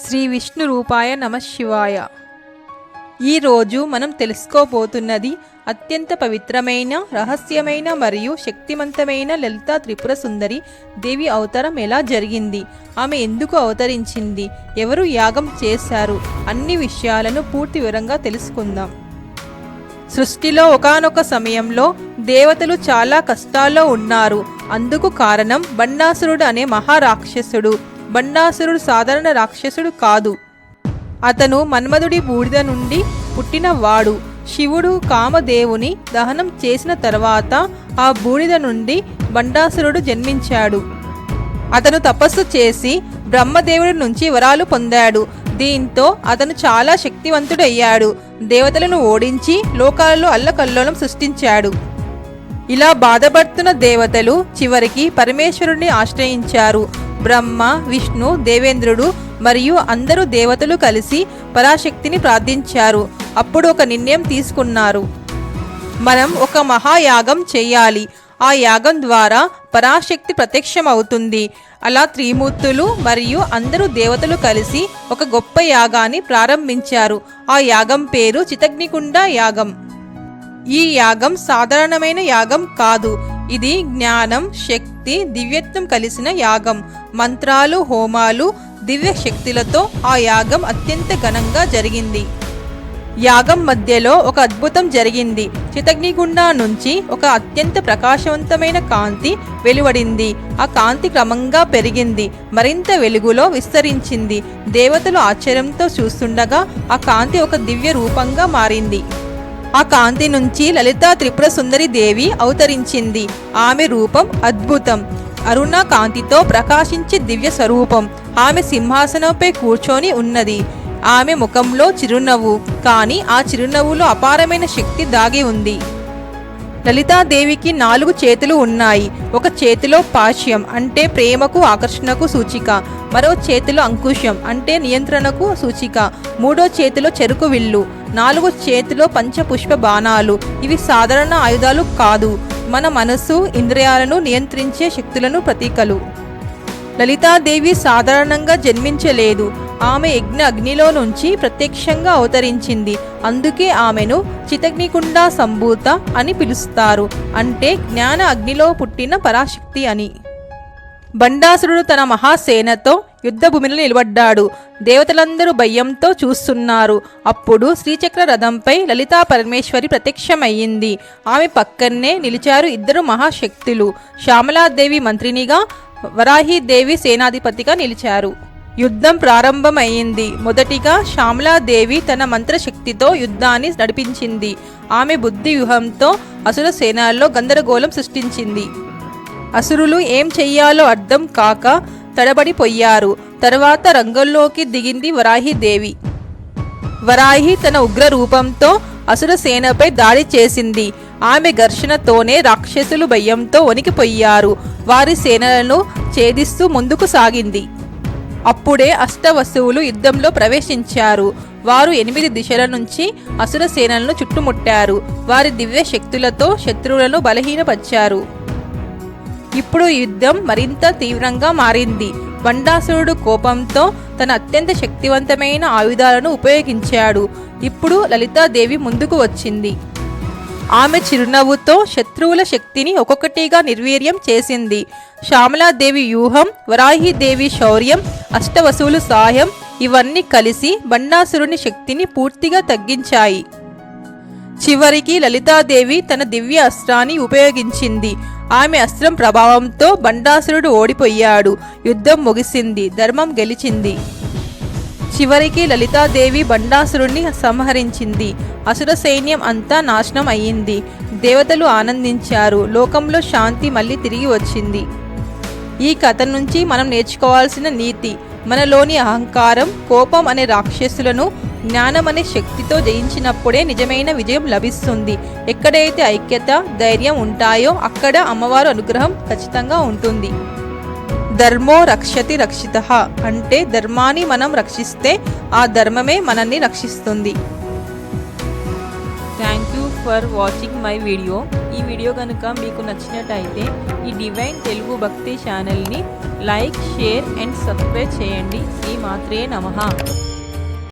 శ్రీ విష్ణు రూపాయ నమః శివాయ. ఈరోజు మనం తెలుసుకోబోతున్నది అత్యంత పవిత్రమైన, రహస్యమైన మరియు శక్తివంతమైన లలితా త్రిపుర సుందరి దేవి అవతారం ఎలా జరిగింది, ఆమె ఎందుకు అవతరించింది, ఎవరు యాగం చేశారు అన్ని విషయాలను పూర్తి వివరంగా తెలుసుకుందాం. సృష్టిలో ఒకానొక సమయంలో దేవతలు చాలా కష్టాల్లో ఉన్నారు. అందుకు కారణం బండాసురుడు అనే మహారాక్షసుడు. బండాసురుడు సాధారణ రాక్షసుడు కాదు. అతను మన్మధుడి బూడిద నుండి పుట్టినవాడు. శివుడు కామదేవుని దహనం చేసిన తర్వాత ఆ బూడిద నుండి బండాసురుడు జన్మించాడు. అతను తపస్సు చేసి బ్రహ్మదేవుడి నుంచి వరాలు పొందాడు. దీంతో అతను చాలా శక్తివంతుడయ్యాడు. దేవతలను ఓడించి లోకాలలో అల్లకల్లోలం సృష్టించాడు. ఇలా బాధపడుతున్న దేవతలు చివరికి పరమేశ్వరుణ్ణి ఆశ్రయించారు. బ్రహ్మ, విష్ణు, దేవేంద్రుడు మరియు అందరూ దేవతలు కలిసి పరాశక్తిని ప్రార్థించారు. అప్పుడు ఒక నిర్ణయం తీసుకున్నారు. మనం ఒక మహాయాగం చేయాలి. ఆ యాగం ద్వారా పరాశక్తి ప్రత్యక్షమవుతుంది. అలా త్రిమూర్తులు మరియు అందరూ దేవతలు కలిసి ఒక గొప్ప యాగాన్ని ప్రారంభించారు. ఆ యాగం పేరు చితగ్నికుండ యాగం. ఈ యాగం సాధారణమైన యాగం కాదు. ఇది జ్ఞానం, శక్తి, దివ్యత్వం కలిసిన యాగం. మంత్రాలు, హోమాలు, దివ్య శక్తులతో ఆ యాగం అత్యంత ఘనంగా జరిగింది. యాగం మధ్యలో ఒక అద్భుతం జరిగింది. చితగ్నిగుండ నుంచి ఒక అత్యంత ప్రకాశవంతమైన కాంతి వెలువడింది. ఆ కాంతి క్రమంగా పెరిగింది, మరింత వెలుగులో విస్తరించింది. దేవతలు ఆశ్చర్యంతో చూస్తుండగా ఆ కాంతి ఒక దివ్య రూపంగా మారింది. ఆ కాంతి నుంచి లలితా త్రిపుర సుందరి దేవి అవతరించింది. ఆమె రూపం అద్భుతం. అరుణ కాంతితో ప్రకాశించే దివ్య స్వరూపం. ఆమె సింహాసనంపై కూర్చొని ఉన్నది. ఆమె ముఖంలో చిరునవ్వు, కానీ ఆ చిరునవ్వులో అపారమైన శక్తి దాగి ఉంది. లలితాదేవికి 4 చేతులు ఉన్నాయి. ఒక చేతిలో పాశ్యం అంటే ప్రేమకు, ఆకర్షణకు సూచిక. మరో చేతిలో అంకుశం అంటే నియంత్రణకు సూచిక. 3వ చేతిలో చెరుకు విల్లు. 4 చేతిలో పంచపుష్ప బాణాలు. ఇవి సాధారణ ఆయుధాలు కాదు, మన మనసు, ఇంద్రియాలను నియంత్రించే శక్తులను ప్రతీకలు. లలితాదేవి సాధారణంగా జన్మించలేదు. ఆమె యజ్ఞ అగ్నిలో నుంచి ప్రత్యక్షంగా అవతరించింది. అందుకే ఆమెను చితగ్నికుండ సంభూత అని పిలుస్తారు, అంటే జ్ఞాన అగ్నిలో పుట్టిన పరాశక్తి అని. బండాసురుడు తన మహాసేనతో యుద్ధభూమిలో నిలబడ్డాడు. దేవతలందరూ భయంతో చూస్తున్నారు. అప్పుడు శ్రీచక్ర రథంపై లలితా పరమేశ్వరి ప్రత్యక్షమయ్యింది. ఆమె పక్కనే నిలిచారు 2 మహాశక్తులు. శ్యామలాదేవి మంత్రినిగా, వరాహీదేవి సేనాధిపతిగా నిలిచారు. యుద్ధం ప్రారంభమైంది. మొదటిగా శ్యామలాదేవి తన మంత్రశక్తితో యుద్ధాన్ని నడిపించింది. ఆమె బుద్ధి వ్యూహంతో అసుర సేనల్లో గందరగోళం సృష్టించింది. అసురులు ఏం చెయ్యాలో అర్థం కాక తడబడిపోయారు. తర్వాత రంగంలోకి దిగింది వరాహీదేవి. వరాహి తన ఉగ్ర రూపంతో అసుర సేనపై దాడి చేసింది. ఆమె ఘర్షణతోనే రాక్షసులు భయంతో వణికిపోయారు. వారి సేనలను ఛేదిస్తూ ముందుకు సాగింది. అప్పుడే అష్టవసువులు యుద్ధంలో ప్రవేశించారు. వారు 8 దిశల నుంచి అసుర సేనలను చుట్టుముట్టారు. వారి దివ్య శక్తులతో శత్రువులను బలహీనపరిచారు. ఇప్పుడు యుద్ధం మరింత తీవ్రంగా మారింది. బండాసురుడు కోపంతో తన అత్యంత శక్తివంతమైన ఆయుధాలను ఉపయోగించాడు. ఇప్పుడు లలితాదేవి ముందుకు వచ్చింది. ఆమె చిరునవ్వుతో శత్రువుల శక్తిని ఒక్కొక్కటిగా నిర్వీర్యం చేసింది. శ్యామలాదేవి వ్యూహం, వరాహీదేవి శౌర్యం, అష్టవసువులు సాయం ఇవన్నీ కలిసి బండాసురుని శక్తిని పూర్తిగా తగ్గించాయి. చివరికి లలితాదేవి తన దివ్య అస్త్రాన్ని ఉపయోగించింది. ఆమె అస్త్రం ప్రభావంతో బండాసురుడు ఓడిపోయాడు. యుద్ధం ముగిసింది. ధర్మం గెలిచింది. చివరికి లలితాదేవి బండాసురుణ్ణి సంహరించింది. అసుర సైన్యం అంతా నాశనం అయ్యింది. దేవతలు ఆనందించారు. లోకంలో శాంతి మళ్ళీ తిరిగి వచ్చింది. ఈ కథ నుంచి మనం నేర్చుకోవాల్సిన నీతి: మనలోని అహంకారం, కోపం అనే రాక్షసులను జ్ఞానం అనే శక్తితో జయించినప్పుడే నిజమైన విజయం లభిస్తుంది. ఎక్కడైతే ఐక్యత, ధైర్యం ఉంటాయో అక్కడ అమ్మవారు అనుగ్రహం ఖచ్చితంగా ఉంటుంది. ధర్మో రక్షతి రక్షితః అంటే ధర్మాన్ని మనం రక్షిస్తే ఆ ధర్మమే మనల్ని రక్షిస్తుంది. Thank you. For watching my video. ఈ వీడియో కనుక మీకు నచ్చినట్టయితే ఈ డివైన్ తెలుగు భక్తి ఛానల్ని లైక్, షేర్ అండ్ సబ్స్క్రైబ్ చేయండి. శ్రీ మాత్రే నమః.